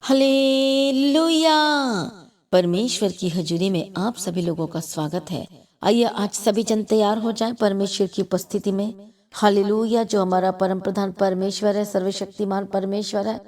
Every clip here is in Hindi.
हालेलुया। परमेश्वर की हजूरी में आप सभी लोगों का स्वागत है। आइए आज सभी जन तैयार हो जाएं परमेश्वर की उपस्थिति में। हालेलुया, जो हमारा परम प्रधान परमेश्वर है, सर्वशक्तिमान परमेश्वर है।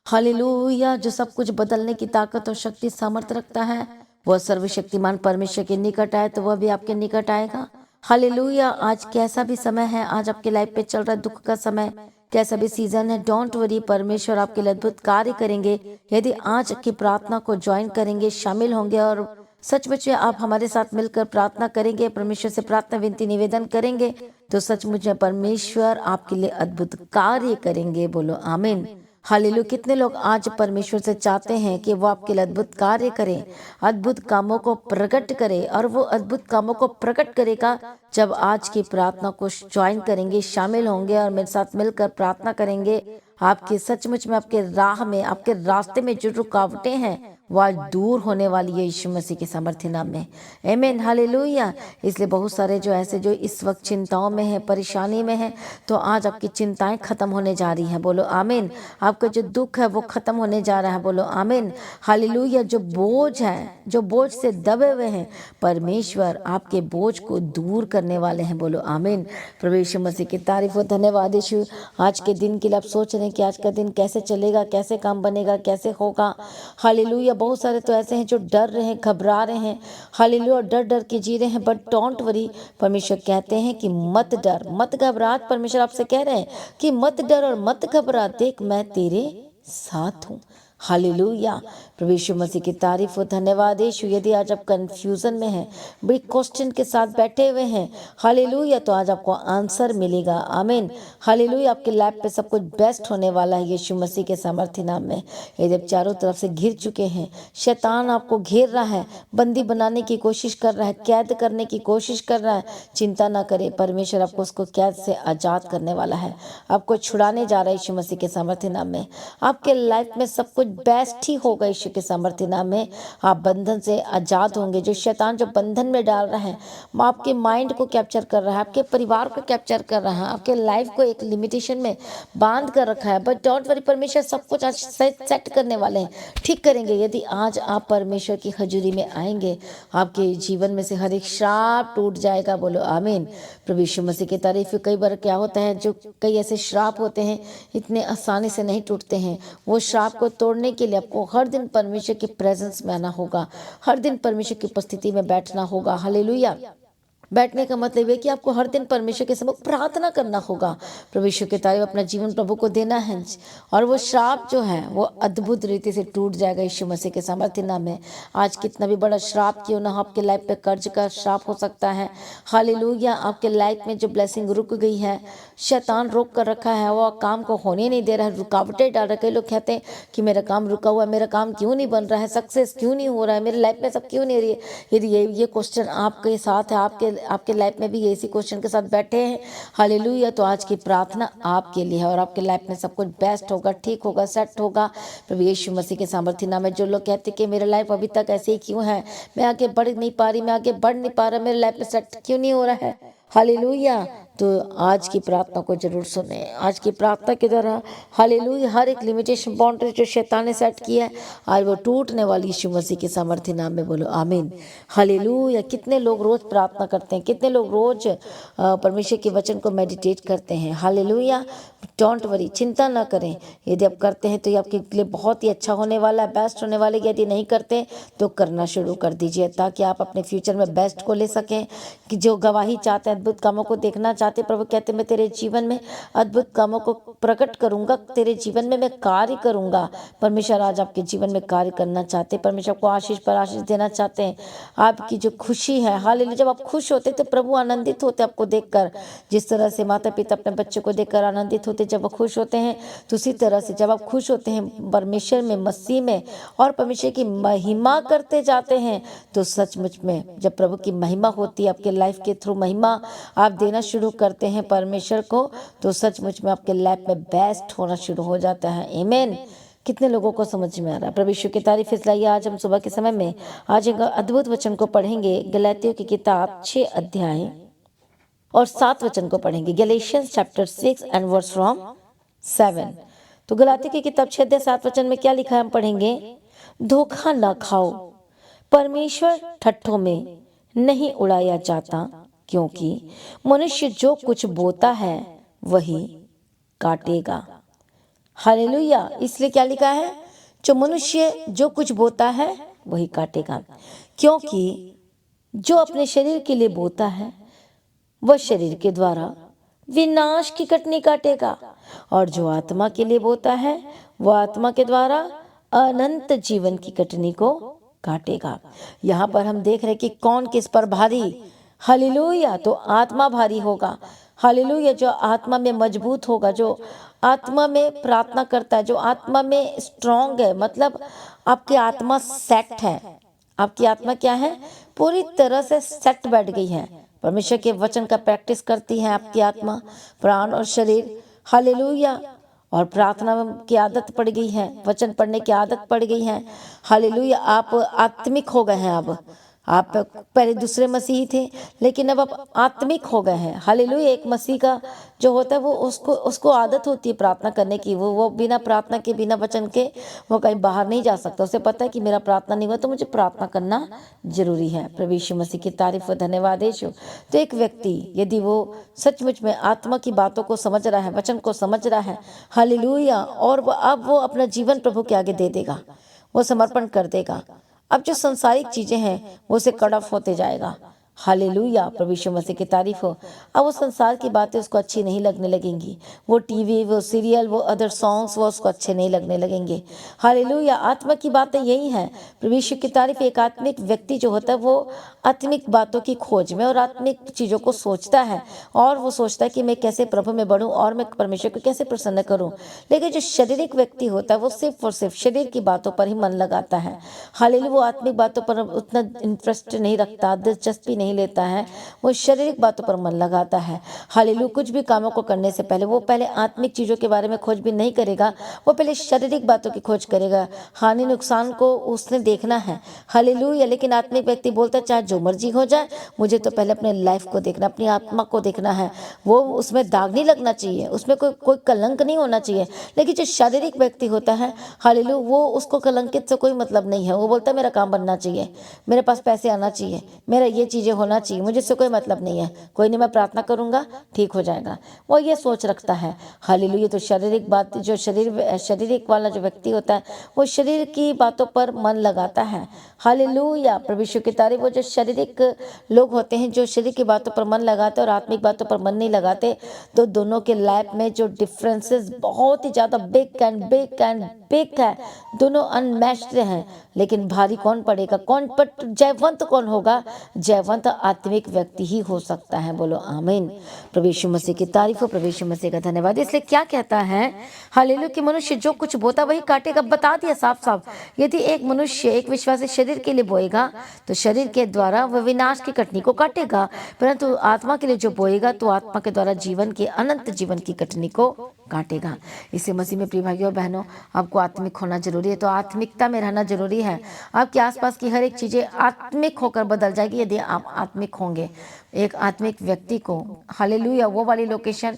हालेलुया, जो सब कुछ बदलने की ताकत और शक्ति सामर्थ्य रखता है, वह सर्वशक्तिमान परमेश्वर के निकट आए तो वह भी आपके निकट आएगा। हालेलुया, आज कैसा भी समय है, आज आपके लाइफ पे चल रहा दुख का समय, कैसा भी सीजन है, डोंट वरी, परमेश्वर आपके लिए अद्भुत कार्य करेंगे। यदि आज की प्रार्थना को ज्वाइन करेंगे, शामिल होंगे और सचमुच में आप हमारे साथ मिलकर प्रार्थना करेंगे, परमेश्वर से प्रार्थना विनती निवेदन करेंगे, तो सचमुच में परमेश्वर आपके लिए अद्भुत कार्य करेंगे। बोलो आमीन। हालेलुया। कितने लोग आज परमेश्वर से चाहते हैं कि वो आपके लिए अद्भुत कार्य करें, अद्भुत कामों को प्रकट करे, और वो अद्भुत कामों को प्रकट करेगा जब आज की प्रार्थना को ज्वाइन करेंगे, शामिल होंगे और मेरे साथ मिलकर प्रार्थना करेंगे। आपके सचमुच में आपके राह में, आपके रास्ते में जो रुकावटें हैं वो आज दूर होने वाली है यीशु मसीह के सामर्थ्य नाम में। आमीन। हालेलुया। इसलिए बहुत सारे जो ऐसे जो इस वक्त चिंताओं में हैं, परेशानी में हैं, तो आज आपकी चिंताएं खत्म होने जा रही हैं। बोलो आमीन। आपका जो दुख है वो खत्म होने जा रहा है। बोलो आमीन। हालेलुया। जो बोझ है, जो बोझ से दबे हुए हैं, परमेश्वर आपके बोझ को दूर करने वाले हैं। बोलो आमीन। प्रभु यीशु मसीह की तारीफ हो। धन्यवाद यीशु, आज के दिन के लिए आप सोच रहे हैं कि आज का दिन कैसे चलेगा, कैसे काम बनेगा, कैसे होगा। हालेलुया। बहुत सारे तो ऐसे हैं जो डर रहे हैं, घबरा रहे हैं। हालेलुया। डर डर के जी रहे हैं, बट डोंट वरी, परमेश्वर कहते हैं कि मत डर, मत घबरा। परमेश्वर आपसे कह रहे हैं कि मत डर और मत घबरा, देख मैं तेरे साथ हूँ। हालेलुया। प्रभु यीशु मसीह की तारीफ हो। धन्यवाद यीशु। यदि आज आप कंफ्यूजन में हैं, बड़ी क्वेश्चन के साथ बैठे हुए हैं, हालेलुया, तो आज आपको आंसर मिलेगा। आमीन। हालेलुया। आपके लाइफ पे सब कुछ बेस्ट होने वाला है यीशु मसीह के सामर्थ्य नाम में। यदि आप चारों तरफ से घिर चुके हैं, शैतान आपको घेर रहा है, बंदी बनाने की कोशिश कर रहा है, कैद करने की कोशिश कर रहा है, चिंता ना करें, परमेश्वर आपको उसको कैद से आजाद करने वाला है, आपको छुड़ाने जा रहा है यीशु मसीह के सामर्थ्य नाम में। आपके लाइफ में सब कुछ बेस्ट ही होगा यीशु के सामर्थ्य नाम में। आप बंधन से आजाद होंगे। जो शैतान जो बंधन में डाल रहा है, वो आपके माइंड को कैप्चर कर रहा है, आपके परिवार को कैप्चर कर रहा है, आपके लाइफ को एक लिमिटेशन में बांध कर रखा है, बट डोंट वरी, परमेश्वर सब कुछ आज सेट करने वाले हैं, ठीक करेंगे। यदि आज आप परमेश्वर की हजूरी में आएंगे, आपके जीवन में से हर एक श्राप टूट जाएगा। बोलो आमीन। प्रभु यीशु मसीह की तारीफ। कई बार क्या होता है, जो कई ऐसे श्राप होते हैं इतने आसानी से नहीं टूटते हैं। वो श्राप को तोड़ने के लिए आपको हर दिन परमेश्वर की प्रेजेंस में आना होगा, हर दिन परमेश्वर की उपस्थिति में बैठना होगा। हालेलुया। बैठने का मतलब है कि आपको हर दिन परमेश्वर के सम्मुख प्रार्थना करना होगा, परमेश्वर के तारीफ, अपना जीवन प्रभु को देना है, और वो श्राप जो है वो अद्भुत रीति से टूट जाएगा यीशु मसीह के सामर्थ्य नाम में। आज कितना भी बड़ा श्राप क्यों ना हो, आपके लाइफ पे कर्ज का श्राप हो सकता है। हालेलुया। आपके लाइफ में जो ब्लेसिंग रुक गई है, शैतान रोक कर रखा है, वो काम को होने नहीं दे रहा है, रुकावटें डाल रहे। कई लोग कहते हैं कि मेरा काम रुका हुआ है, मेरा काम क्यों नहीं बन रहा है, सक्सेस क्यों नहीं हो रहा है, मेरे लाइफ में सब क्यों नहीं रही है। यदि ये क्वेश्चन आपके साथ है, आपके लाइफ में भी ये इसी क्वेश्चन के साथ बैठे हैं, हालेलुया, तो आज की प्रार्थना आपके लिए है और आपके लाइफ में सब कुछ बेस्ट होगा, ठीक होगा, सेट होगा। प्रभु यीशु मसीह के सामर्थ्य नाम में। जो लोग कहते हैं कि मेरा लाइफ अभी तक ऐसे ही क्यों है, मैं आगे बढ़ नहीं पा रही, मैं आगे बढ़ नहीं पा रहा, मेरे लाइफ में सेट क्यों नहीं हो रहा है, हालेलुया, तो आज की प्रार्थना को जरूर सुने। आज की प्रार्थना के द्वारा हालेलुया हर एक लिमिटेशन, बाउंड्री जो शैतान ने सेट किया है, आज वो टूटने वाली यीशु मसीह के सामर्थ्य नाम में। बोलो आमीन। हालेलुया। कितने लोग रोज प्रार्थना करते हैं, कितने लोग रोज परमेश्वर के वचन को मेडिटेट करते हैं। हालेलुया। डोंट वरी, चिंता ना करें। यदि आप करते हैं तो ये आपके लिए बहुत ही अच्छा होने वाला है, बेस्ट होने वाले। यदि नहीं करते तो करना शुरू कर दीजिए, ताकि आप अपने फ्यूचर में बेस्ट को ले सकें। कि जो गवाही चाहते हैं, अद्भुत कामों को देखना चाहते, प्रभु कहते मैं तेरे जीवन में अद्भुत कामों को प्रकट करूंगा, तेरे जीवन में मैं कार्य करूंगा। परमेश्वर आज आपके जीवन में कार्य करना चाहते, परमेश्वर को आशीष पर आशीष देना चाहते हैं। आपकी जो खुशी है, हालेलुया, जब आप खुश होते तो प्रभु आनंदित होते आपको देखकर। जिस तरह से माता पिता अपने बच्चे को देखकर आनंदित होते जब वो खुश होते हैं, तो उसी तरह से जब आप खुश होते हैं परमेश्वर में, मसीह में, और परमेश्वर की महिमा करते जाते हैं, तो सचमुच में जब प्रभु की महिमा होती है आपके लाइफ के थ्रू, महिमा आप देना शुरू करते हैं परमेश्वर को, तो सचमुच में आपके लाइफ में बेस्ट होना शुरू हो जाता है। आमीन। कितने लोगों को समझ में आ रहा है। प्रभु यीशु की तारीफ। इसलिए आज हम सुबह के समय में आज एक अद्भुत वचन को पढ़ेंगे। गलातियों की किताब 6 अध्याय और 7 वचन को पढ़ेंगे। Galatians chapter 6 and verse from 7। तो गलाती की किताब 6 अध्याय 7 वचन में क्या लिखा है, हम पढ़ेंगे, धोखा ना खाओ, परमेश्वर ठट्ठों में नहीं उड़ाया जाता, क्योंकि मनुष्य जो कुछ बोता है वही काटेगा। हालेलुया। इसलिए क्या लिखा है, जो मनुष्य जो कुछ बोता है वही काटेगा, क्योंकि जो अपने शरीर के लिए बोता है वह शरीर के द्वारा विनाश की कटनी काटेगा, और जो आत्मा के लिए बोता है वह आत्मा के द्वारा अनंत जीवन की कटनी को काटेगा। यहाँ पर हम देख रहे हैं कि कौन किस पर भारी। हालेलुया। तो आत्मा भारी होगा। हालेलुया। जो आत्मा में मजबूत होगा, जो आत्मा में प्रार्थना करता है, जो आत्मा में स्ट्रांग है, मतलब आपकी आत्मा सेट है। आपकी आत्मा क्या है, पूरी तरह से सेट बैठ गई है, परमेश्वर के वचन का प्रैक्टिस करती है आपकी आत्मा, प्राण और शरीर। हालेलुया। और प्रार्थना की आदत पड़ गई है, वचन पढ़ने की आदत पड़ गई है। हालेलुया। आप आत्मिक हो गए हैं। अब आप पहले दूसरे मसीही थे, लेकिन अब आप आत्मिक हो गए हैं। हालेलुया। एक मसीह का जो होता है वो उसको आदत होती है प्रार्थना करने की। वो बिना प्रार्थना के, बिना वचन के वो कहीं बाहर नहीं जा सकता। उसे पता है कि मेरा प्रार्थना नहीं हुआ तो मुझे प्रार्थना करना जरूरी है। प्रभु यीशु मसीह की तारीफ और धन्यवाद यीशु। तो एक व्यक्ति यदि वो सचमुच में आत्मा की बातों को समझ रहा है, वचन को समझ रहा है, हालेलुया, और अब वो अपना जीवन प्रभु के आगे दे देगा, वो समर्पण कर देगा। अब जो संसारिक चीजें हैं वो उसे कट ऑफ होते जाएगा। हालेलुया। प्रभु यीशु मसीह की तारीफ हो। अब वो संसार की बातें उसको अच्छी नहीं लगने लगेंगी। वो टीवी, वो सीरियल, वो अदर सॉन्ग्स वो उसको अच्छे नहीं लगने लगेंगे। हालेलुया। आत्मा की बातें यही हैं। प्रभु यीशु की तारीफ। एक आत्मिक व्यक्ति जो होता है वो आत्मिक बातों की खोज में और आत्मिक चीजों को सोचता है, और वो सोचता है कि मैं कैसे प्रभु में बढ़ूं और मैं परमेश्वर को कैसे प्रसन्न करूं। लेकिन जो शारीरिक व्यक्ति होता है वो सिर्फ और सिर्फ शरीर की बातों पर ही मन लगाता है। हालेलुया। वो आत्मिक बातों पर उतना इंटरेस्ट नहीं रखता, दिलचस्पी नहीं लेता है, वो शारीरिक बातों पर मन लगाता है। हालेलुया। कुछ भी कामों को करने से पहले वो पहले आत्मिक चीजों के बारे में खोज भी नहीं करेगा, वो पहले शारीरिक बातों की खोज करेगा। हानि नुकसान को उसने देखना है। हालेलुया। लेकिन आत्मिक व्यक्ति बोलता है चाहे जो मर्जी हो जाए, मुझे तो पहले अपने लाइफ को देखना, अपनी आत्मा को देखना है। वो उसमें दाग नहीं लगना चाहिए, उसमें कोई कलंक नहीं होना चाहिए। लेकिन जो शारीरिक व्यक्ति होता है, हालेलुया, वो उसको कलंकित से कोई मतलब नहीं है। वो बोलता है मेरा काम बनना चाहिए, मेरे पास पैसे आना चाहिए, मेरा ये चीजें होना चाहिए, मुझे इससे कोई मतलब नहीं है, कोई नहीं, मैं प्रार्थना करूंगा ठीक हो जाएगा। वो ये सोच रखता है। हालेलुया। तो शारीरिक बात, जो शारीरिक वाला जो व्यक्ति होता है वो शरीर की बातों पर मन लगाता है। हालेलुया। प्रभु यीशु की तारीफ। वो जो शारीरिक लोग होते हैं जो शरीर की बातों पर मन लगाते और आत्मिक बातों पर मन नहीं लगाते, तो दोनों के लाइफ में जो डिफरेंसेस बहुत ही ज्यादा बिग है। दोनों अनमैच्ड हैं। लेकिन भारी कौन पड़ेगा, कौन पर जयवंत कौन होगा? जयवंत आत्मिक व्यक्ति ही हो सकता है। बोलो आमीन। प्रभु यीशु मसीह की तारीफ हो, प्रभु यीशु मसीह का धन्यवाद। इसलिए क्या कहता है, हालेलुया, कि मनुष्य जो कुछ बोता वही काटेगा। बता दिया साफ साफ। यदि एक मनुष्य, एक विश्वासी शरीर के लिए बोएगा तो शरीर के द्वारा वह विनाश की कटनी को काटेगा, परंतु आत्मा के लिए जो बोएगा तो आत्मा के द्वारा जीवन की, अनंत जीवन की कटनी को काटेगा। इसे मसीह में प्रिय भाइयों और बहनों, आपको आत्मिक होना जरूरी है। तो आत्मिकता में रहना जरूरी है। आपके आसपास की हर एक चीजें आत्मिक होकर बदल जाएगी यदि आप आत्मिक होंगे। एक आत्मिक व्यक्ति को, हालेलुया, वो वाली लोकेशन,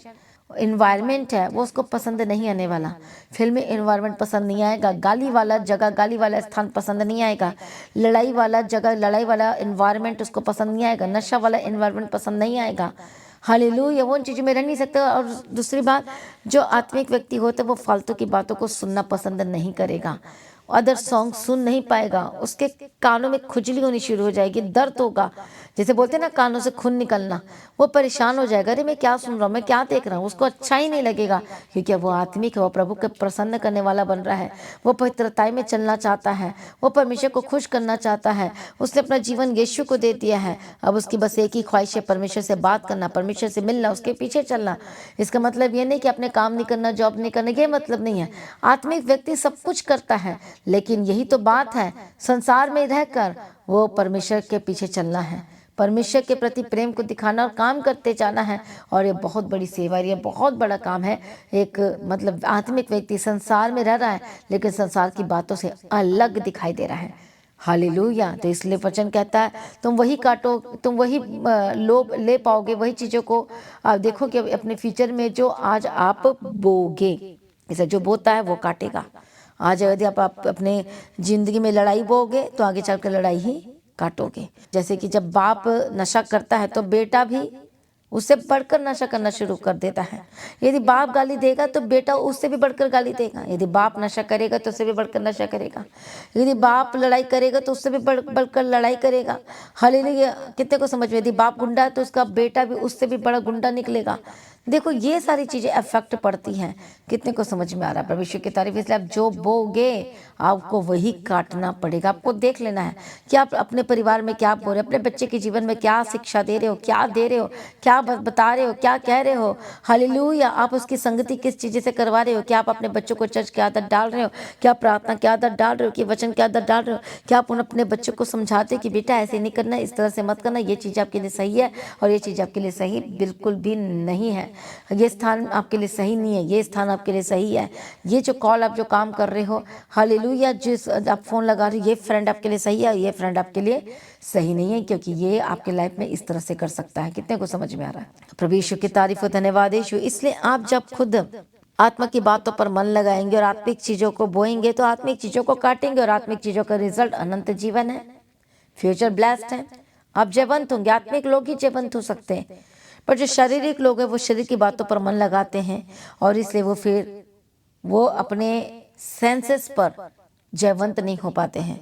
इन्वायरमेंट है वो उसको पसंद नहीं आने वाला। फिल्मी इन्वायरमेंट पसंद नहीं आएगा, गाली वाला जगह, गाली वाला स्थान पसंद नहीं आएगा, लड़ाई वाला जगह, लड़ाई वाला इन्वायरमेंट उसको पसंद नहीं आएगा, नशा वाला इन्वायरमेंट पसंद नहीं आएगा। हालेलुया। वो उन चीज़ों में रह नहीं सकता। और दूसरी बात, जो आत्मिक व्यक्ति होता है वो फालतू की बातों को सुनना पसंद नहीं करेगा, अदर सॉन्ग सुन नहीं पाएगा। उसके कानों में खुजली होनी शुरू हो जाएगी, दर्द होगा, जैसे बोलते हैं ना कानों से खून निकलना। वो परेशान हो जाएगा, अरे मैं क्या सुन रहा हूँ, मैं क्या देख रहा हूँ। उसको अच्छा ही नहीं लगेगा, क्योंकि वो आत्मिक है, वो प्रभु को प्रसन्न करने वाला बन रहा है, वो पवित्रताई में चलना चाहता है, वो परमेश्वर को खुश करना चाहता है। उसने अपना जीवन यीशु को दे दिया है। अब उसकी बस एक ही ख्वाहिश है, परमेश्वर से बात करना, परमेश्वर से मिलना, उसके पीछे चलना। इसका मतलब ये नहीं कि अपने काम नहीं करना, जॉब नहीं करना, ये मतलब नहीं है। आत्मिक व्यक्ति सब कुछ करता है, लेकिन यही तो बात है, संसार में रहकर वो परमेश्वर के पीछे चलना है, परमेश्वर के प्रति प्रेम को दिखाना और काम करते जाना है। और ये बहुत बड़ी सेवा है, ये बहुत बड़ा काम है। एक मतलब आत्मिक व्यक्ति संसार में रह रहा है, लेकिन संसार की बातों से अलग दिखाई दे रहा है। हालेलुया। तो इसलिए वचन कहता है तुम वही काटो, तुम वही लोभ ले पाओगे, वही चीज़ों को आप देखो कि अपने फ्यूचर में जो आज आप बोगे, इसे जो बोता है वो काटेगा। आज यदि आप अपने जिंदगी में लड़ाई बोओगे तो आगे चलकर लड़ाई ही काटोगे। जैसे कि जब बाप नशा करता है तो बेटा भी उससे बढ़कर नशा करना शुरू कर देता है। यदि बाप गाली देगा तो बेटा उससे भी बढ़कर गाली देगा। यदि बाप नशा करेगा तो उससे भी बढ़कर नशा करेगा। यदि बाप लड़ाई करेगा तो उससे भी बढ़कर लड़ाई करेगा। हालेलुया। कितने को समझ में? यदि बाप गुंडा है तो उसका बेटा भी उससे भी बड़ा गुंडा निकलेगा। देखो ये सारी चीजें इफेक्ट पड़ती हैं। कितने को समझ में आ रहा है? परमेश्वर की तारीफ। इसलिए आप जो बोगे आपको वही काटना पड़ेगा। आपको देख लेना है कि आप अपने परिवार में क्या बोल रहे हो, अपने बच्चे के जीवन में क्या शिक्षा दे रहे हो, क्या दे रहे हो, क्या बता रहे हो, क्या कह रहे हो। हालेलुया। आप उसकी संगति किस चीज़ से करवा रहे हो? क्या आप अपने बच्चों को चर्च की आदत डाल रहे हो? क्या प्रार्थना की आदत डाल रहे हो? कि वचन की आदत डाल रहे हो? क्या आप अपने बच्चों को समझाते हो कि बेटा ऐसे नहीं करना, इस तरह से मत करना, ये चीज़ आपके लिए सही है और ये चीज़ आपके लिए सही बिल्कुल भी नहीं है, ये स्थान आपके लिए सही नहीं है, ये स्थान आपके लिए सही है, ये जो कॉल आप जो काम कर रहे हो, हालेलुया, जिस आप फ़ोन लगा रहे हो, ये फ्रेंड आपके लिए सही है, ये फ्रेंड आपके लिए सही नहीं है, क्योंकि ये आपके लाइफ में इस तरह से कर सकता है। कितने को समझ में आ रहा है? प्रभु यीशु की तारीफ हो, धन्यवाद यीशु। इसलिए आप जब खुद आत्मा की बातों पर मन लगाएंगे और आत्मिक चीज़ों को बोएंगे तो आत्मिक चीज़ों को काटेंगे, और आत्मिक चीज़ों का रिजल्ट अनंत जीवन है, फ्यूचर ब्लेस्ड है। आप जयवंत होंगे। आत्मिक लोग ही जयवंत हो सकते हैं, पर जो शारीरिक लोग हैं वो शरीर की बातों पर मन लगाते हैं और इसलिए वो अपने सेंसेस पर जयवंत नहीं हो पाते हैं।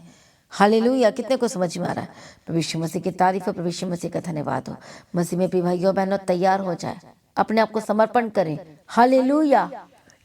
हालेलुया। कितने को समझ में आ रहा है? प्रभु यीशु मसीह की तारीफ हो, प्रभु यीशु मसीह का धन्यवाद हो। मसीह में भी भाइयों बहनों तैयार हो जाए, अपने आप को समर्पण करें। हालेलुया।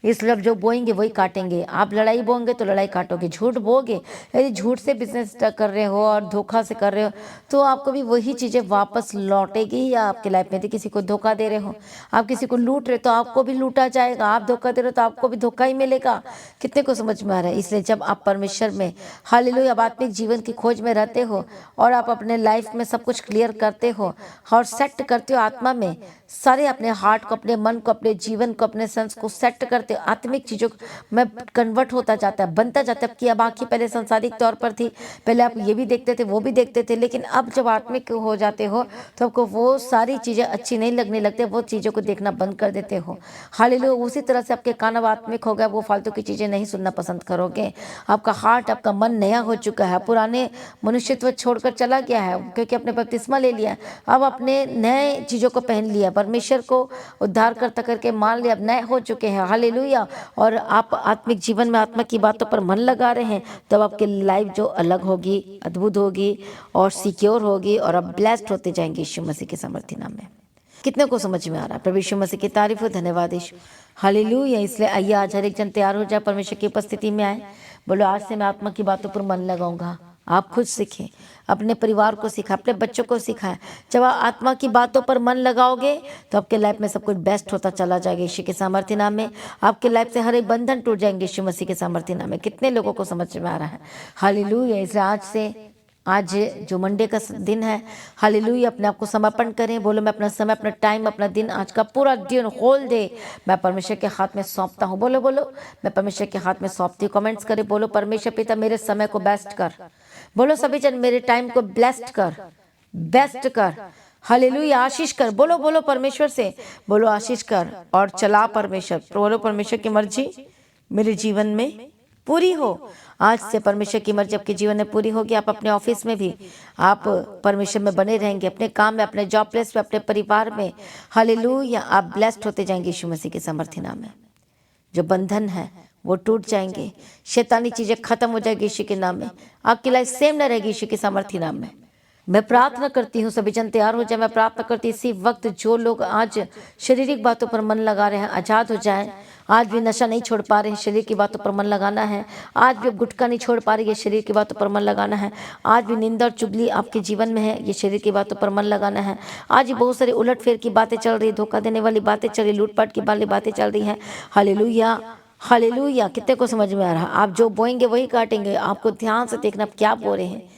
इसलिए अब जो बोएंगे वही काटेंगे। आप लड़ाई बोएंगे तो लड़ाई काटोगे। झूठ बोगे, यदि झूठ से बिजनेस कर रहे हो और धोखा से कर रहे हो तो आपको भी वही चीज़ें वापस लौटेगी। या आपके लाइफ में यदि किसी को धोखा दे रहे हो, आप किसी को लूट रहे हो तो आपको भी लूटा जाएगा। आप धोखा दे रहे हो तो आपको भी धोखा ही मिलेगा। कितने को समझ में आ रहा है? इसलिए जब आप परमेश्वर में हालेलुया आत्मिक जीवन की खोज में रहते हो और आप अपने लाइफ में सब कुछ क्लियर करते हो और सेट करते हो आत्मा में, सारे अपने हार्ट को, अपने मन को, अपने जीवन को, अपने सेंस को सेट करते हो, आत्मिक चीज़ों में कन्वर्ट होता जाता है, बनता जाता है। कि अब आँखें पहले सांसारिक तौर पर थी, पहले आप ये भी देखते थे वो भी देखते थे, लेकिन अब जब आत्मिक हो जाते हो तो आपको वो सारी चीज़ें अच्छी नहीं लगने लगते, वो चीज़ों को देखना बंद कर देते हो। हालेलुया। उसी तरह से आपके कान अब आत्मिक हो गया, वो फालतू की चीज़ें नहीं सुनना पसंद करोगे। आपका हार्ट, आपका मन नया हो चुका है, पुराने मनुष्यत्व छोड़कर चला गया है क्योंकि आपने बपतिस्मा ले लिया। अब अपने नए चीज़ों को पहन लिया, परमेश्वर को उद्धारकर्ता करके मान लिया, अब नए हो चुके हैं। हालेलुया। और आप आत्मिक जीवन में आत्मा की बातों पर मन लगा रहे हैं, तब आपकी लाइफ जो अलग होगी, अद्भुत होगी और सिक्योर होगी और आप ब्लेस्ड होते जाएंगे यीशु मसीह के सामर्थी नाम में। कितने को समझ में आ रहा है? प्रभु यीशु मसीह की तारीफ हो, धन्यवाद यीशु। हालेलुया। इसलिए आइए आज हर एक जन तैयार हो जाए, परमेश्वर की उपस्थिति में आए। बोलो आज से मैं आत्मा की बातों पर मन लगाऊंगा। आप खुद सीखें, अपने परिवार को सिखाएं, अपने बच्चों को सिखाएं। जब आप आत्मा की बातों पर मन लगाओगे तो आपके लाइफ में सब कुछ बेस्ट होता चला जाएगा यीशु के सामर्थ्य नाम में। आपके लाइफ से हर एक बंधन टूट जाएंगे यीशु मसीह के सामर्थ्य नाम में। कितने लोगों को समझ में आ रहा है? हालेलुया। इसलिए आज जो मंडे का दिन है, हालेलुया, अपने आप को समर्पण करें। बोलो मैं अपना समय, अपना टाइम, अपना दिन, आज का पूरा दिन, होल डे मैं परमेश्वर के हाथ में सौंपता हूँ। बोलो बोलो, मैं परमेश्वर के हाथ में सौंपती हूँ। कमेंट्स करें, बोलो परमेश्वर पिता मेरे समय को बेस्ट कर। बोलो सभी जन, मेरे टाइम को ब्लेस्ड कर, बेस्ट कर। हालेलुया। आशीष कर। बोलो बोलो परमेश्वर से, बोलो आशीष कर और चला परमेश्वर। बोलो परमेश्वर की मर्जी मेरे जीवन में पूरी हो। आज से परमेश्वर की मर्जी आपके जीवन में पूरी होगी। आप अपने ऑफिस में भी आप परमेश्वर में बने रहेंगे, अपने काम में, अपने जॉब प्लेस में, अपने परिवार में। हालेलुया। आप ब्लेस्ड होते जाएंगे यीशु मसीह के सामर्थ्य नाम में। जो बंधन है वो टूट जाएंगे, शैतानी चीजें खत्म हो जाएगी यीशु के नाम में। आपकी लाइफ सेम न रहेगी यीशु के सामर्थ्य नाम में। मैं प्रार्थना करती हूँ सभी जन तैयार हो जाए। मैं प्रार्थना करती हूँ इसी वक्त जो लोग आज शारीरिक बातों पर मन लगा रहे हैं आज़ाद हो जाएं। आज भी नशा नहीं छोड़ पा रहे हैं, शरीर की बातों पर मन लगाना है। आज भी गुटखा नहीं छोड़ पा रही है, शरीर की बातों पर मन लगाना है। आज भी निंदा और चुगली आपके जीवन में है, ये शरीर की बातों पर मन लगाना है। आज भी बहुत सारी उलट फेर की बातें चल रही, धोखा देने वाली बातें चल रही, लूटपाट की वाली बातें चल रही हैं। हालेलुया। हालेलुया। कितने को समझ में आ रहा है? आप जो बोएंगे वही काटेंगे। आपको ध्यान से देखना आप क्या बो रहे हैं।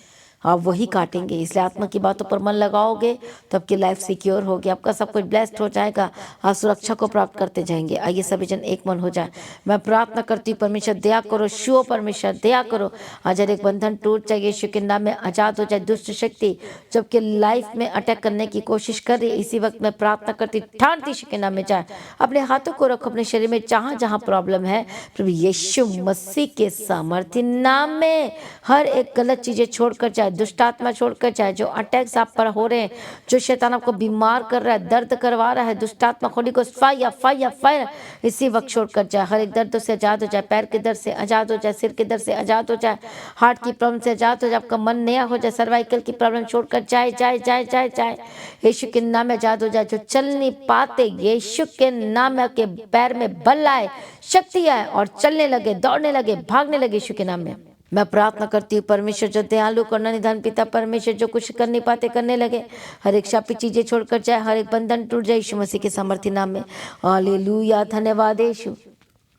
आप वही काटेंगे। इसलिए आत्मा की बातों पर मन लगाओगे तो आपकी लाइफ सिक्योर होगी, आपका सब कुछ ब्लेस्ड हो जाएगा, आप सुरक्षा को प्राप्त करते जाएंगे। आइए सभी जन एक मन हो जाए। मैं प्रार्थना करती हूँ परमेश्वर दया करो, शिव परमेश्वर दया करो, आज हर एक बंधन टूट जाए, यीशु के नाम में आजाद हो जाए दुष्ट शक्ति जबकि लाइफ में अटैक करने की कोशिश कर रही है। इसी वक्त मैं प्रार्थना करती ठानती यीशु के नाम में जाए। अपने हाथों को रखो अपने शरीर में, जहां जहां प्रॉब्लम है प्रभु यीशु मसीह के सामर्थ्य नाम में हर एक गलत चीजें छोड़कर जाए, दुष्ट आत्मा छोड़कर जाए, जो अटैक्स आप पर हो रहे हैं, जो शैतान आपको बीमार कर रहा है, दर्द करवा रहा है, दुष्ट आत्मा होली को फायर फायर फायर इसी वक्त छोड़कर जाए। हर एक दर्द से आजाद हो जाए, पैर के दर्द से आजाद हो जाए, सिर के दर्द से आजाद हो जाए, हार्ट की प्रॉब्लम से आजाद हो जाए, आपका मन नया हो जाए, सर्वाइकल की प्रॉब्लम छोड़कर जाए जाए जाए जाए जाए यीशु के नाम में आजाद हो जाए। जो चल नहीं पाते यीशु के नाम में के पैर में बल आए, शक्ति आए और चलने लगे, दौड़ने लगे, भागने लगे यीशु के नाम में। मैं प्रार्थना करती हूँ परमेश्वर जो दयालु करना निधान पिता परमेश्वर जो कुछ कर नहीं पाते करने लगे, हर एक शापी चीजें छोड़कर जाए, हर एक बंधन टूट जाए यीशु मसीह के सामर्थ्य नाम में। हालेलुया, धन्यवाद यीशु।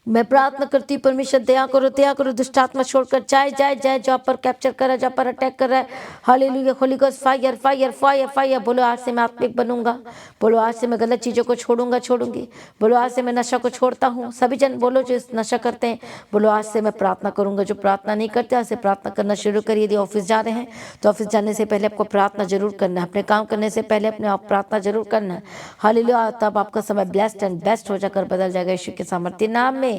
मैं प्रार्थना करती हूँ परमेश्वर दया करो, दुष्ट आत्मा छोड़कर जाए जाए जाए, जो आप पर कैप्चर कर रहा है, जो आप पर अटैक कर रहा है। Hallelujah, Holi ghost fire fire fire fire. बोलो आज से मैं आत्मिक बनूंगा, बोलो आज से मैं गलत चीजों को छोड़ूंगा छोड़ूंगी, बोलो आज से मैं नशा को छोड़ता हूँ। सभी जन बोलो जो नशा करते हैं, बोलो आज से मैं प्रार्थना करूंगा। जो प्रार्थना नहीं करते आज से प्रार्थना करना शुरू करिए। यदि ऑफिस जा रहे हैं तो ऑफिस जाने से पहले आपको प्रार्थना जरूर करना है, अपने काम करने से पहले अपने आप प्रार्थना जरूर करना है। हालेलुया, तब आपका समय ब्लेस्ड एंड बेस्ट हो जाकर बदल जाएगा यीशु के सामर्थ्य नाम में।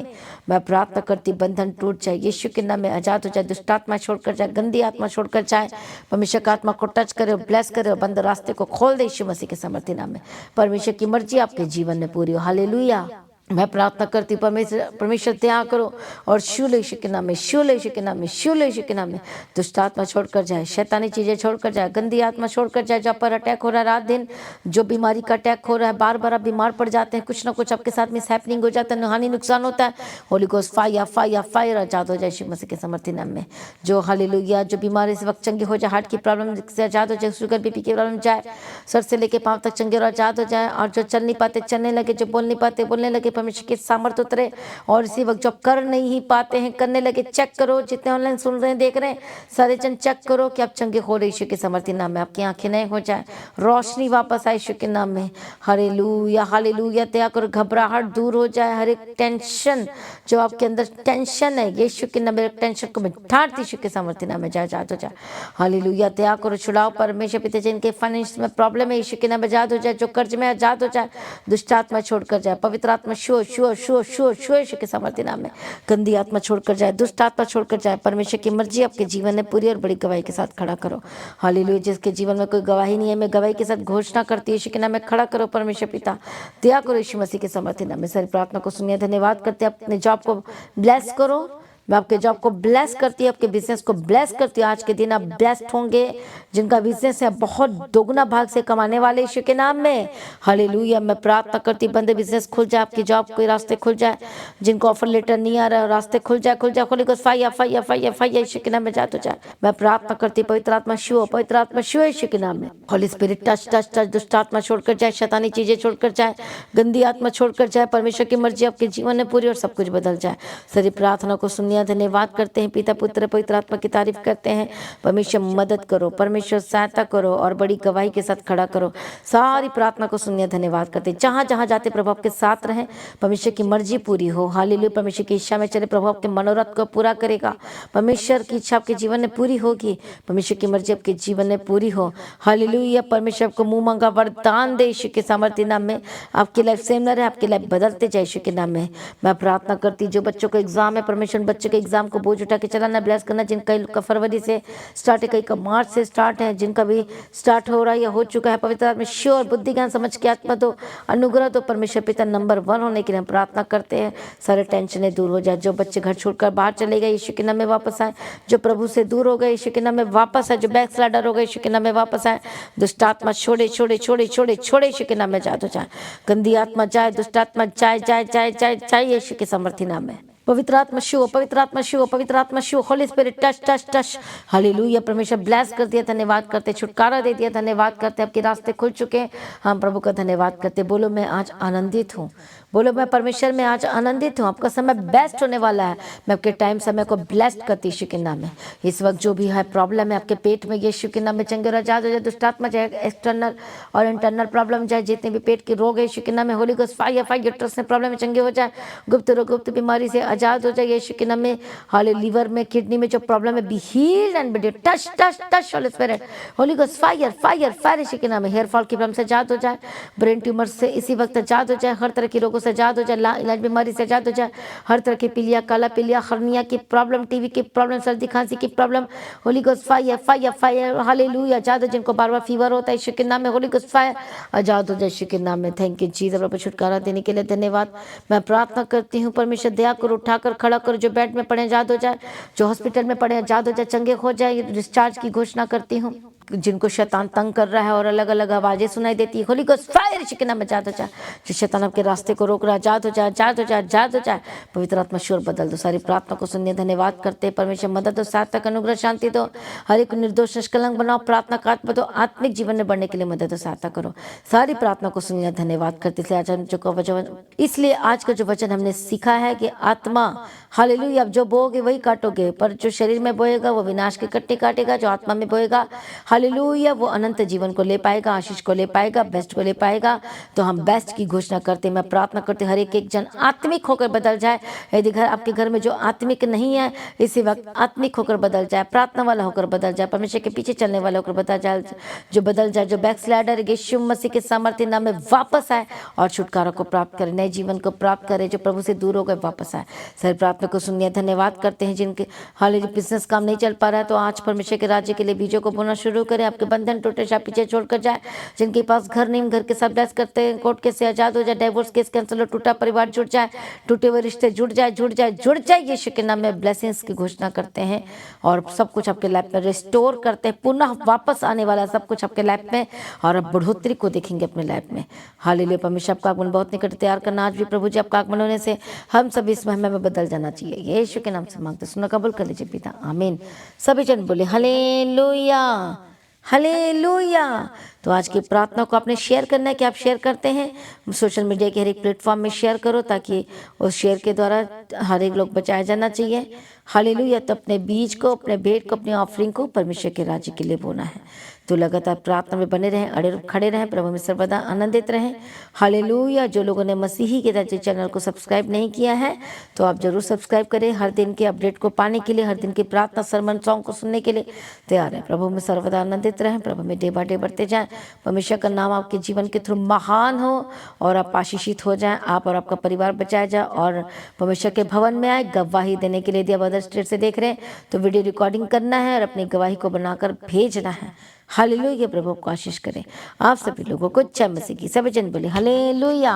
मैं प्रार्थना करती बंधन टूट जाए यीशु के नाम में, आजाद हो जाए, दुष्ट आत्मा छोड़कर जाए, गंदी आत्मा छोड़कर जाए, परमेश्वर का आत्मा को टच करे और ब्लेस करे और बंद रास्ते को खोल दे यीशु मसीह के सामर्थ्य नाम में। परमेश्वर की मर्जी आपके जीवन में पूरी हो। हालेलुया, मैं प्रार्थना करती परमेश्वर दया करो और शूल यीशु के नाम में, शूल यीशु के नाम में, शूल यीशु के नाम में दुष्ट आत्मा छोड़कर जाए, शैतानी चीजें छोड़कर जाए, गंदी आत्मा छोड़कर जाए, जो पर अटैक हो रहा है रात दिन, जो बीमारी का अटैक हो रहा है, बार बार आप बीमार पड़ जाते हैं, कुछ ना कुछ आपके साथ मिस हैपनिंग हो जाता है, हानि नुकसान होता है। Holy Ghost fire fire fire आजाद हो जाए यीशु मसीह के सामर्थ्य नाम में। जो हालेलुया, जो बीमारी इस वक्त चंगे हो जाए, हार्ट की प्रॉब्लम से आजाद हो जाए, शुगर बीपी की प्रॉब्लम जाए, सर से लेके पांव तक चंगे और आजाद हो जाए, और जो चल नहीं पाते चलने लगे, जो बोल नहीं पाते बोलने लगे, परमेश्वर के सामर्थ्य उतरे। और इसी वक्त जो कर नहीं पाते हैं करने लगे, चेक करो, जितने ऑनलाइन सुन रहे हैं देख रहे हैं सारे जन चेक करो कि आप चंगे हो रहे यीशु के सामर्थ्य नाम में, आपकी आंखें नए हो जाए, रोशनी वापस आए यीशु के नाम में। हालेलुया हालेलुया, दया करो, घबराहट दूर हो जाए, हर एक टेंशन जो आपके अंदर टेंशन है यीशु के नाम में, टेंशन को मिटाती यीशु के सामर्थ्य नाम में जाए जाए हो जाए। हालेलुया, दया करो, छुड़ाओ परमेश्वर पिता, जिनके फाइनेंस में प्रॉब्लम है यीशु के नाम में आजाद हो जाए, जो कर्ज में आजाद हो जाए, दुष्ट आत्मा छोड़कर जाए, पवित्र आत्मा show show show show show Yeshu के सामर्थ्य नाम में, गंदी आत्मा छोड़कर जाए, दुष्ट आत्मा छोड़कर जाए, परमेश्वर की मर्जी आपके जीवन में पूरी और बड़ी गवाही के साथ खड़ा करो। हालेलुया, जिसके जीवन में कोई गवाही नहीं है, मैं गवाही के साथ घोषणा करती हूं यीशु के नाम में, खड़ा करो परमेश्वर पिता, दया करो यीशु मसीह के सामर्थ्य नाम में। सारी प्रार्थना को सुनिए, धन्यवाद करते हैं, अपने जॉब को ब्लेस करो, मैं आपके जॉब को ब्लेस करती हूँ, आपके बिजनेस को ब्लेस करती हूँ। आज के दिन आप ब्लेस्ड होंगे, जिनका बिजनेस है बहुत दोगुना भाग से कमाने वाले यीशु के नाम में। हालेलुया, मैं प्रार्थना करती बंदे बिजनेस खुल जाए, आपकी जॉब के रास्ते खुल जाए, जिनको ऑफर लेटर नहीं आ रहा है रास्ते खुल जाए खुल जाए, खुली को फाइया फाइया फाइया फाइया यीशु के नाम में जाए तो जाए। मैं प्रार्थना करती पवित्र आत्मा शिव, पवित्र आत्मा शिव यीशु के नाम में, Holi spirit touch touch touch, दुष्ट आत्मा छोड़कर जाए, शैतानी चीजें छोड़कर जाए, गंदी आत्मा छोड़कर जाए, परमेश्वर की मर्जी आपके जीवन में पूरी और सब कुछ बदल जाए। सारी प्रार्थना को सुनिए, धन्यवाद करते हैं, पिता पुत्र पवित्र आत्मा की तारीफ करते हैं। परमेश्वर मदद करो, परमेश्वर सहायता करो और बड़ी गवाही के साथ खड़ा करो। सारी प्रार्थना को सुनिए, धन्यवाद करते हैं। जहां जहां जाते प्रभु आपके साथ रहें, परमेश्वर की मर्जी पूरी हो। हालेलुया, परमेश्वर की इच्छा में चले, प्रभु आपके मनोरथ को पूरा करेगा। परमेश्वर की इच्छा आपके जीवन में पूरी होगी, परमेश्वर की मर्जी आपके जीवन में पूरी हो। हालेलुया, परमेश्वर आपको मुंह मांगा वरदान दे यीशु के सामर्थ्य नाम में। आपकी लाइफ सेम न रहे, आपकी लाइफ बदलते जाए यीशु के नाम में। मैं प्रार्थना करती, जो बच्चों का एग्जाम है, परमेश्वर बच्चों के एग्जाम को बोझ उठा के चलाना, ब्लेस करना। जिनका का फरवरी से स्टार्ट है, कई का मार्च से स्टार्ट है, जिनका भी स्टार्ट हो रहा है या हो चुका है, पवित्र आत्मा श्योर बुद्धि ज्ञान समझ के आत्मा दो, अनुग्रह दो। परमेश्वर पिता नंबर 1 होने के लिए हम प्रार्थना करते हैं, सारे टेंशनें दूर हो जाए। जो बच्चे घर छोड़कर बाहर चले गए, यीशु के नाम में वापस आए। जो प्रभु से दूर हो गए, यीशु के नाम में वापस आए। जो बैक स्लाइडर हो गए, यीशु के नाम में वापस आए। दुष्ट आत्मा छोड़े छोड़े छोड़े छोड़े छोड़े यीशु के नाम में जाए तो जाए। गंदी आत्मा जाए, दुष्ट आत्मा जाए जाए जाए जाए जाए यीशु के सामर्थ्य नाम में। पवित्र आत्मा शिव, पवित्र आत्मा शिव, पवित्र आत्मा शिव, holy spirit touch touch touch. Hallelujah, परमेश्वर ब्लेस कर दिया, धन्यवाद करते, छुटकारा दे दिया, धन्यवाद करते, आपके रास्ते खुल चुके हैं, हम प्रभु का धन्यवाद करते। बोलो मैं आज आनंदित हूँ, बोलो मैं परमेश्वर में आज आनंदित हूँ। आपका समय बेस्ट होने वाला है। मैं आपके टाइम समय को ब्लेस्ड करती यीशु के नाम में। इस वक्त जो भी है प्रॉब्लम है आपके पेट में, यीशु के नाम में चंगे और आजाद हो जाए। दुष्ट आत्मा चाहे एक्सटर्नल और इंटरनल प्रॉब्लम चाहे जितने भी पेट के रोग है, यीशु के नाम में Holi Ghost fire fire, uterus में प्रॉब्लम है चंगे हो जाए, गुप्त रोग गुप्त बीमारी से आजाद हो जाए यीशु के नाम में। हाले लीवर में किडनी में जो प्रॉब्लम है be healed and be touch touch touch Holy Spirit, Holy Ghost fire fire fire Yeshu के नाम में। हेयर फॉल की प्रॉब्लम से आजाद हो जाए, ब्रेन ट्यूमर से इसी वक्त आजाद हो जाए, हर तरह के रोगों से आजाद हो जाए, इलाज बीमारी से आजाद हो जाए, हर तरह की पीलिया काला पीलिया हर्निया की प्रॉब्लम, टीवी की प्रॉब्लम, सर्दी खांसी की problem, Holy Ghost fire fire fire hallelujah. आजाद हो जिनको बार बार फीवर होता है यीशु के नाम में, होली गोस्ट फायर आजाद हो जाए यीशु के नाम में। थैंक यू जीसस, प्रभु छुटकारा देने के लिए धन्यवाद। मैं प्रार्थना करती हूँ परमेश्वर दया करो, उठाकर खड़ा करो, जो बेड में पड़े आजाद हो जाए, जो हॉस्पिटल में पड़े आजाद हो जाए, चंगे हो जाए। डिस्चार्ज की घोषणा करती हूँ। जिनको शैतान तंग कर रहा है और अलग अलग आवाजें सुनाई देती है, होली गोस्ट फायर यीशु के नाम में आजाद हो जाए। जो शैतान आपके रास्ते को रोक रहा है आजाद हो जाए, आजाद हो जाए, आजाद हो जाए। पवित्र आत्मा शोर बदल दो। सारी प्रार्थना को सुनिए, धन्यवाद करते परमेश्वर मदद दो, सार्थक अनुग्रह शांति दो, हर एक निर्दोष निष्कलंक बनाओ, प्रार्थना का आत्मा दो, आत्मिक जीवन में बढ़ने के लिए मदद दो, सहायता करो। सारी प्रार्थना को सुनिए, धन्यवाद करते। इसलिए आज का जो वचन हमने सीखा है कि आत्मा हालेलुया, अब जो बोओगे वही काटोगे, पर जो शरीर में बोएगा वो विनाश के कट्टे काटेगा, जो आत्मा में बोएगा हालेलुया वो अनंत जीवन को ले पाएगा, आशीष को ले पाएगा, बेस्ट को ले पाएगा। तो हम बेस्ट की घोषणा करते, मैं प्रार्थना करते हर एक जन आत्मिक होकर बदल जाए। यदि घर आपके घर में जो आत्मिक नहीं है इसी वक्त आत्मिक होकर बदल जाए, प्रार्थना वाला होकर बदल जाए, परमेश्वर के पीछे चलने वाला होकर बदल जाए, जो बदल जाए, जो बैकस्लाइडर यीशु मसीह के सामर्थ्य नाम में वापस आए और छुटकारा को प्राप्त करे, नए जीवन को प्राप्त करे, जो प्रभु से दूर हो गए वापस आए। सारी प्रार्थना को सुनिए, धन्यवाद करते हैं। जिनके हाल बिजनेस काम नहीं चल पा रहा है तो आज परमेश्वर के राज्य के लिए बीजों को बोना शुरू करें, आपके बंधन टूटे जा पीछे छोड़कर जाए। जिनके पास घर नहीं, घर के सब ब्लेस करते हैं, कोर्ट केस से आजाद हो जाए, डाइवोर्स केस कैंसिल हो, टूटा परिवार जुड़ जाए, टूटे हुए रिश्ते जुड़ जाए, जुड़ जाए, जुड़ जाए। यीशु के नाम में ब्लेसिंग्स की घोषणा करते हैं और सब कुछ आपके लाइफ में रिस्टोर करते हैं, पुनः वापस आने वाला सब कुछ आपके लाइफ में, और अब बढ़ोतरी को देखेंगे अपने लाइफ में। हालेलुया, परमेश्वर आपका आगमन बहुत निकट तैयार करना। आज भी प्रभु जी आपका आगमन होने से हम सभी इस महिमा में बदल जाना चाहिए। यीशु के नाम से मांगते, सुना कबूल कर लीजिए पिता, आमीन। सभी जन बोले हालेलुया हालेलुया। तो आज की प्रार्थना को आपने शेयर करना है कि आप शेयर करते हैं सोशल मीडिया के हर एक प्लेटफॉर्म में शेयर करो, ताकि उस शेयर के द्वारा हर एक लोग बचाया जाना चाहिए। हालेलुया। तो अपने बीज को, अपने भेंट को, अपने ऑफरिंग को परमेश्वर के राज्य के लिए बोना है। तो लगातार प्रार्थना में बने रहें, अड़े खड़े रहें, प्रभु में सर्वदा आनंदित रहें। हालेलुया। जो लोगों ने मसीही के राज्य चैनल को सब्सक्राइब नहीं किया है तो आप जरूर सब्सक्राइब करें। हर दिन के अपडेट को पाने के लिए, हर दिन की प्रार्थना सरमन सॉन्ग को सुनने के लिए तैयार है। प्रभु में सर्वदा आनंदित रहें, प्रभु में डे बाय डे बढ़ते जाएं। परमेश्वर का नाम आपके जीवन के थ्रू महान हो और आप आशीषित हो जाएं, आप और आपका परिवार बचाया जाए और परमेश्वर के भवन में आए। गवाही देने के लिए यदि आप अदर स्टेट से देख रहे हैं तो वीडियो रिकॉर्डिंग करना है और अपनी गवाही को बनाकर भेजना है। हालेलुया। प्रभु आपको आशीष करें। आप सभी लोगों को जय मसीह की। सभी जन बोले हालेलुया।